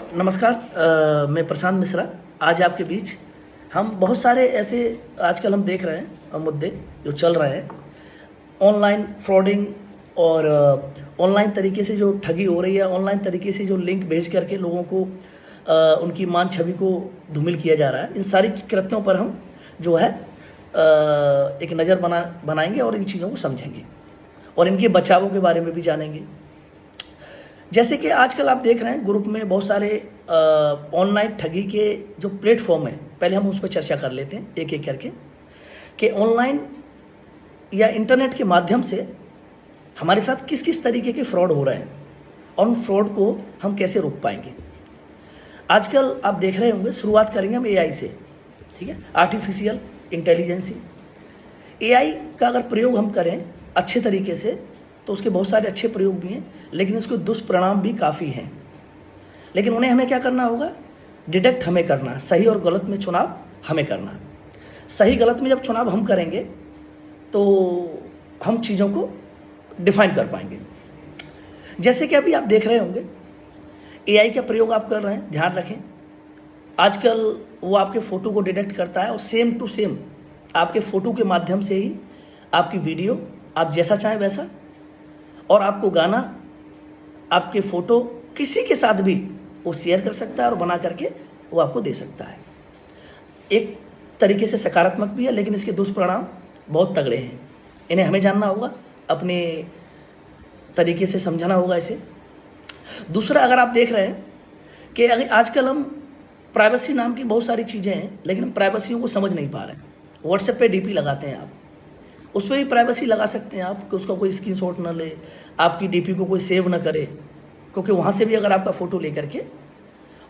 नमस्कार। मैं प्रशांत मिश्रा। आज आपके बीच हम बहुत सारे ऐसे आजकल हम देख रहे हैं मुद्दे जो चल रहे हैं, ऑनलाइन फ्रॉडिंग और ऑनलाइन तरीके से जो ठगी हो रही है, ऑनलाइन तरीके से जो लिंक भेज करके लोगों को उनकी मान छवि को धूमिल किया जा रहा है। इन सारी कृत्यों पर हम जो है एक नज़र बनाएंगे और इन चीज़ों को समझेंगे और इनके बचावों के बारे में भी जानेंगे। जैसे कि आजकल आप देख रहे हैं ग्रुप में बहुत सारे ऑनलाइन ठगी के जो प्लेटफॉर्म है, पहले हम उस पर चर्चा कर लेते हैं एक एक करके कि ऑनलाइन या इंटरनेट के माध्यम से हमारे साथ किस किस तरीके के फ्रॉड हो रहे हैं और उन फ्रॉड को हम कैसे रोक पाएंगे। आजकल आप देख रहे होंगे, शुरुआत करेंगे हम एआई से, ठीक है, आर्टिफिशियल इंटेलिजेंसी। एआई का अगर प्रयोग हम करें अच्छे तरीके से तो उसके बहुत सारे अच्छे प्रयोग भी हैं, लेकिन उसके दुष्परिणाम भी काफ़ी हैं। लेकिन उन्हें हमें क्या करना होगा, डिटेक्ट हमें करना है। सही और गलत में चुनाव हमें करना है। सही गलत में जब चुनाव हम करेंगे तो हम चीज़ों को डिफाइन कर पाएंगे। जैसे कि अभी आप देख रहे होंगे एआई का प्रयोग आप कर रहे हैं, ध्यान रखें। आजकल वो आपके फ़ोटो को डिटेक्ट करता है और सेम टू सेम आपके फ़ोटो के माध्यम से ही आपकी वीडियो आप जैसा चाहें वैसा, और आपको गाना, आपके फ़ोटो किसी के साथ भी वो शेयर कर सकता है और बना करके वो आपको दे सकता है। एक तरीके से सकारात्मक भी है, लेकिन इसके दुष्परिणाम बहुत तगड़े हैं। इन्हें हमें जानना होगा, अपने तरीके से समझाना होगा इसे। दूसरा, अगर आप देख रहे हैं कि आजकल हम प्राइवेसी नाम की बहुत सारी चीज़ें हैं, लेकिन हम प्राइवेसियों को समझ नहीं पा रहे हैं। व्हाट्सएप पे डीपी लगाते हैं आप, उस पर भी प्राइवेसी लगा सकते हैं आप कि उसका कोई स्क्रीनशॉट ना ले, आपकी डीपी को कोई सेव ना करे, क्योंकि वहाँ से भी अगर आपका फ़ोटो ले करके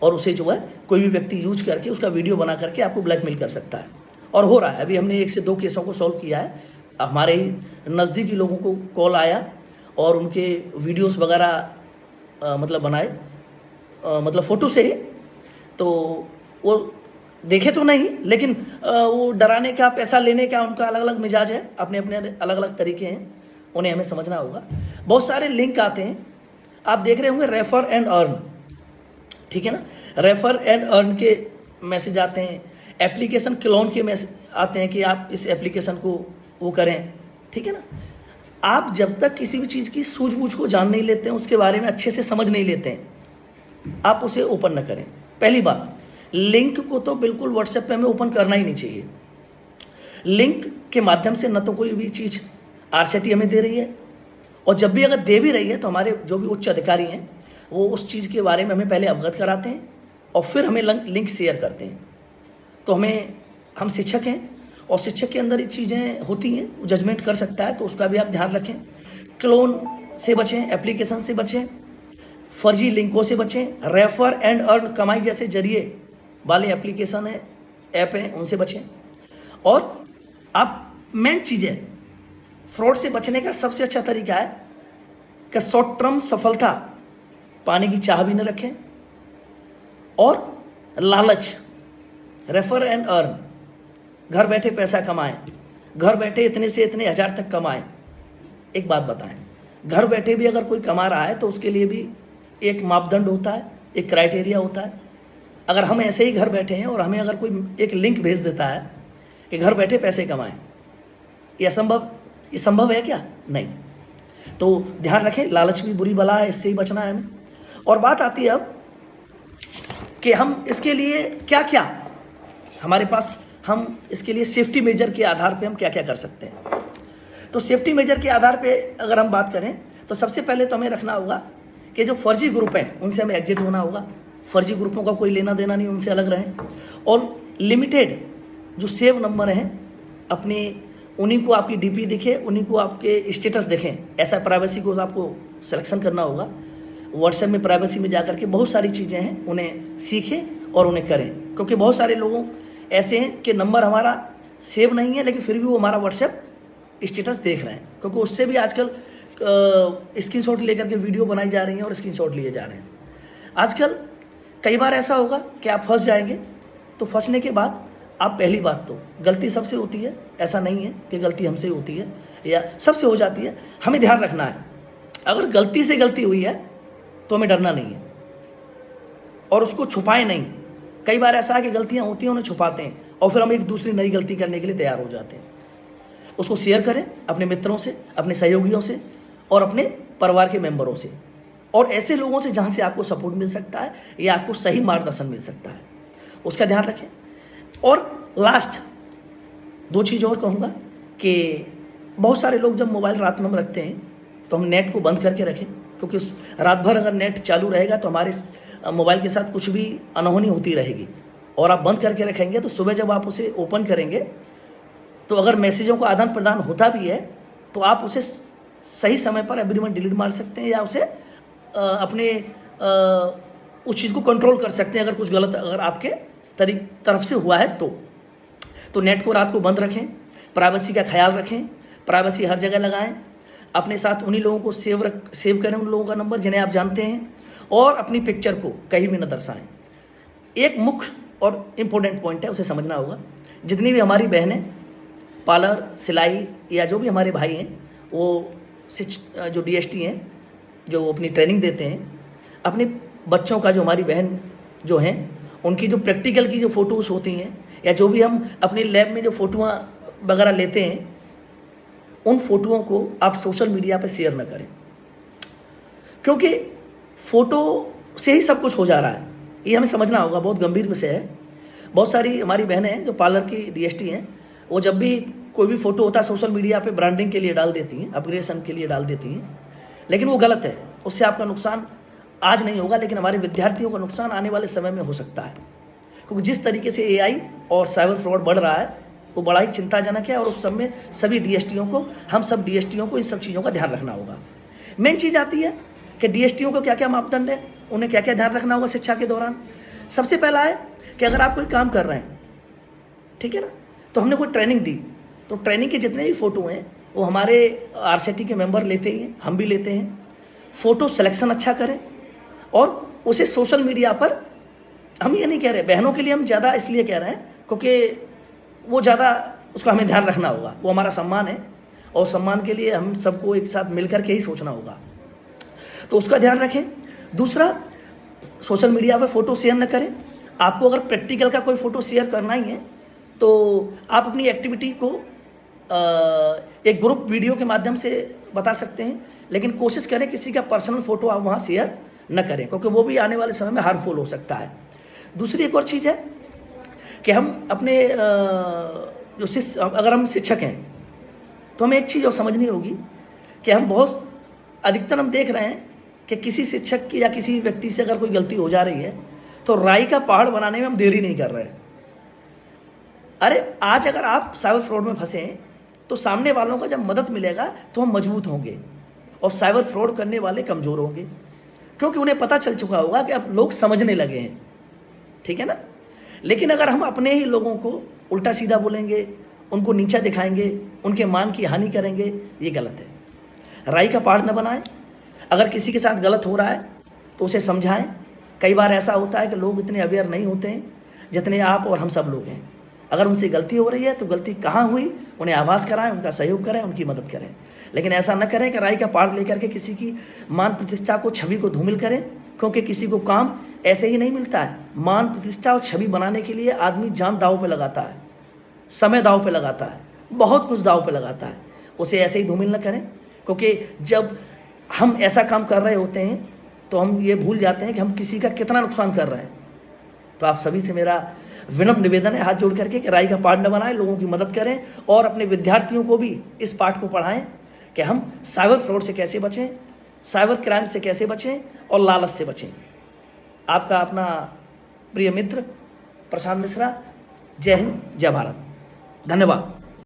और उसे जो है कोई भी व्यक्ति यूज करके उसका वीडियो बना करके आपको ब्लैकमेल कर सकता है। और हो रहा है, अभी हमने 1 से 2 केसों को सॉल्व किया है। हमारे ही नज़दीकी लोगों को कॉल आया और उनके वीडियोस वगैरह मतलब बनाए, मतलब फ़ोटो से ही, तो वो देखे तो नहीं, लेकिन वो डराने का, पैसा लेने का उनका अलग अलग मिजाज है, अपने अपने अलग अलग तरीके हैं, उन्हें हमें समझना होगा। बहुत सारे लिंक आते हैं, आप देख रहे होंगे, रेफर एंड अर्न, ठीक है ना। रेफर एंड अर्न के मैसेज आते हैं, एप्लीकेशन क्लोन के मैसेज आते हैं कि आप इस एप्लीकेशन को वो करें, ठीक है ना। आप जब तक किसी भी चीज़ की सूझबूझ को जान नहीं लेते हैं, उसके बारे में अच्छे से समझ नहीं लेते हैं, आप उसे ओपन न करें। पहली बात, लिंक को तो बिल्कुल व्हाट्सएप पे हमें ओपन करना ही नहीं चाहिए। लिंक के माध्यम से न तो कोई भी चीज़ आरसीटी हमें दे रही है, और जब भी अगर दे भी रही है तो हमारे जो भी उच्च अधिकारी हैं वो उस चीज़ के बारे में हमें पहले अवगत कराते हैं और फिर हमें लिंक शेयर करते हैं। तो हम शिक्षक हैं और शिक्षक के अंदर ये चीज़ें होती हैं, जजमेंट कर सकता है, तो उसका भी आप ध्यान रखें। क्लोन से बचें, एप्लीकेशन से बचें, फर्जी लिंकों से बचें, रेफर एंड अर्न कमाई जैसे जरिए वाले एप्लीकेशन है, ऐप हैं, उनसे बचें। और आप मेन चीज़ है, फ्रॉड से बचने का सबसे अच्छा तरीका है कि शॉर्ट टर्म सफलता पाने की चाह भी न रखें, और लालच, रेफर एंड अर्न, घर बैठे पैसा कमाएं, घर बैठे इतने से इतने हज़ार तक कमाएं। एक बात बताएं, घर बैठे भी अगर कोई कमा रहा है तो उसके लिए भी एक मापदंड होता है, एक क्राइटेरिया होता है। अगर हम ऐसे ही घर बैठे हैं और हमें अगर कोई एक लिंक भेज देता है कि घर बैठे पैसे कमाएं, ये संभव है क्या? नहीं। तो ध्यान रखें, लालच भी बुरी बला है, इससे ही बचना है हमें। और बात आती है अब कि हम इसके लिए क्या क्या हमारे पास, हम इसके लिए सेफ्टी मेजर के आधार पे हम क्या क्या कर सकते हैं। तो सेफ्टी मेजर के आधार पे अगर हम बात करें तो सबसे पहले तो हमें रखना होगा कि जो फर्जी ग्रुप हैं उनसे हमें एग्जिट होना होगा। फर्जी ग्रुपों का कोई लेना देना नहीं, उनसे अलग रहें। और लिमिटेड जो सेव नंबर हैं अपने, उन्हीं को आपकी डीपी दिखे, उन्हीं को आपके स्टेटस देखें, ऐसा प्राइवेसी को आपको सिलेक्शन करना होगा। व्हाट्सएप में प्राइवेसी में जाकर के बहुत सारी चीज़ें हैं, उन्हें सीखें और उन्हें करें, क्योंकि बहुत सारे लोगों ऐसे हैं कि नंबर हमारा सेव नहीं है लेकिन फिर भी वो हमारा व्हाट्सएप स्टेटस देख रहे हैं, क्योंकि उससे भी आजकल स्क्रीनशॉट लेकर के वीडियो बनाई जा रही हैं और स्क्रीनशॉट लिए जा रहे हैं। आजकल कई बार ऐसा होगा कि आप फंस जाएंगे, तो फंसने के बाद आप, पहली बात तो गलती सबसे होती है, ऐसा नहीं है कि गलती हमसे होती है या सबसे हो जाती है। हमें ध्यान रखना है, अगर गलती से गलती हुई है तो हमें डरना नहीं है। और उसको छुपाएं नहीं। कई बार ऐसा है कि गलतियां होती हैं, उन्हें छुपाते हैं और फिर हम एक दूसरी नई गलती करने के लिए तैयार हो जाते हैं। उसको शेयर करें अपने मित्रों से, अपने सहयोगियों से और अपने परिवार के मेंबरों से, और ऐसे लोगों से जहां से आपको सपोर्ट मिल सकता है या आपको सही मार्गदर्शन मिल सकता है, उसका ध्यान रखें। और लास्ट 2 चीज़ और कहूँगा कि बहुत सारे लोग जब मोबाइल रात में हम रखते हैं तो हम नेट को बंद करके रखें, क्योंकि रात भर अगर नेट चालू रहेगा तो हमारे मोबाइल के साथ कुछ भी अनहोनी होती रहेगी। और आप बंद करके रखेंगे तो सुबह जब आप उसे ओपन करेंगे तो अगर मैसेजों का आदान प्रदान होता भी है तो आप उसे सही समय पर एवरीवन डिलीट मार सकते हैं या उसे अपने उस चीज़ को कंट्रोल कर सकते हैं अगर कुछ गलत अगर आपके तरफ से हुआ है तो नेट को रात को बंद रखें, प्राइवेसी का ख्याल रखें, प्राइवेसी हर जगह लगाएं, अपने साथ उन्हीं लोगों को सेव करें, उन लोगों का नंबर जिन्हें आप जानते हैं, और अपनी पिक्चर को कहीं भी न दर्शाएं। एक मुख्य और इम्पोर्टेंट पॉइंट है, उसे समझना होगा। जितनी भी हमारी बहनें पार्लर, सिलाई या जो भी हमारे भाई हैं वो जो DST हैं जो अपनी ट्रेनिंग देते हैं, अपने बच्चों का जो हमारी बहन जो हैं उनकी जो प्रैक्टिकल की जो फ़ोटोज़ होती हैं या जो भी हम अपने लैब में जो फ़ोटोआँ वगैरह लेते हैं, उन फ़ोटोओं को आप सोशल मीडिया पर शेयर न करें, क्योंकि फ़ोटो से ही सब कुछ हो जा रहा है। ये हमें समझना होगा, बहुत गंभीर विषय है। बहुत सारी हमारी बहनें हैं जो पार्लर की DST हैं, वो जब भी कोई भी फ़ोटो होता है सोशल मीडिया पे ब्रांडिंग के लिए डाल देती हैं, अपग्रेडेशन के लिए डाल देती हैं, लेकिन वो गलत है। उससे आपका नुकसान आज नहीं होगा, लेकिन हमारे विद्यार्थियों का नुकसान आने वाले समय में हो सकता है, क्योंकि जिस तरीके से AI और साइबर फ्रॉड बढ़ रहा है वो बड़ा ही चिंताजनक है। और उस समय सभी DSTों को, हम सब DSTों को इन सब चीज़ों का ध्यान रखना होगा। मेन चीज़ आती है कि DSTों को क्या क्या मापदंड है, उन्हें क्या क्या ध्यान रखना होगा शिक्षा के दौरान। सबसे पहला है कि अगर आप कोई काम कर रहे हैं, ठीक है ना, तो हमने कोई ट्रेनिंग दी, तो ट्रेनिंग के जितने भी फ़ोटो हैं वो हमारे RCT के मेंबर लेते ही हैं, हम भी लेते हैं। फ़ोटो सिलेक्शन अच्छा करें और उसे सोशल मीडिया पर, हम ये नहीं कह रहे, बहनों के लिए हम ज़्यादा इसलिए कह रहे हैं क्योंकि वो ज़्यादा उसका हमें ध्यान रखना होगा, वो हमारा सम्मान है और सम्मान के लिए हम सबको एक साथ मिलकर के ही सोचना होगा, तो उसका ध्यान रखें। दूसरा, सोशल मीडिया पर फ़ोटो शेयर न करें। आपको अगर प्रैक्टिकल का कोई फ़ोटो शेयर करना ही है तो आप अपनी एक्टिविटी को एक ग्रुप वीडियो के माध्यम से बता सकते हैं, लेकिन कोशिश करें किसी का पर्सनल फ़ोटो आप वहाँ शेयर न करें, क्योंकि वो भी आने वाले समय में हार्मफुल हो सकता है। दूसरी एक और चीज़ है कि हम अपने अगर हम शिक्षक हैं तो हमें एक चीज़ और समझनी होगी कि हम बहुत अधिकतर हम देख रहे हैं कि किसी शिक्षक की या किसी व्यक्ति से अगर कोई गलती हो जा रही है तो राई का पहाड़ बनाने में हम देरी नहीं कर रहे हैं। अरे आज अगर आप साइबर फ्रॉड में फंसे हैं तो सामने वालों का जब मदद मिलेगा तो हम मजबूत होंगे और साइबर फ्रॉड करने वाले कमज़ोर होंगे, क्योंकि उन्हें पता चल चुका होगा कि अब लोग समझने लगे हैं, ठीक है ना। लेकिन अगर हम अपने ही लोगों को उल्टा सीधा बोलेंगे, उनको नीचा दिखाएंगे, उनके मान की हानि करेंगे, ये गलत है। राई का पहाड़ न बनाएं। अगर किसी के साथ गलत हो रहा है तो उसे समझाएं। कई बार ऐसा होता है कि लोग इतने अवेयर नहीं होते हैं जितने आप और हम सब लोग हैं। अगर उनसे गलती हो रही है तो गलती कहाँ हुई उन्हें आभास कराएं, उनका सहयोग करें, उनकी मदद करें, लेकिन ऐसा न करें कि राई का पहाड़ लेकर के किसी की मान प्रतिष्ठा को, छवि को धूमिल करें, क्योंकि किसी को काम ऐसे ही नहीं मिलता है। मान प्रतिष्ठा और छवि बनाने के लिए आदमी जान दांव पे लगाता है, समय दांव पे लगाता है, बहुत कुछ दांव पे लगाता है। उसे ऐसे ही धूमिल न करें, क्योंकि जब हम ऐसा काम कर रहे होते हैं तो हम ये भूल जाते हैं कि हम किसी का कितना नुकसान कर रहे हैं। तो आप सभी से मेरा विनम्र निवेदन है हाथ जोड़ करके कि राई का पहाड़ न बनाएं, लोगों की मदद करें और अपने विद्यार्थियों को भी इस पाठ को पढ़ाएं कि हम साइबर फ्रॉड से कैसे बचें, साइबर क्राइम से कैसे बचें और लालच से बचें। आपका अपना प्रिय मित्र प्रशांत मिश्रा। जय हिंद, जय भारत, धन्यवाद।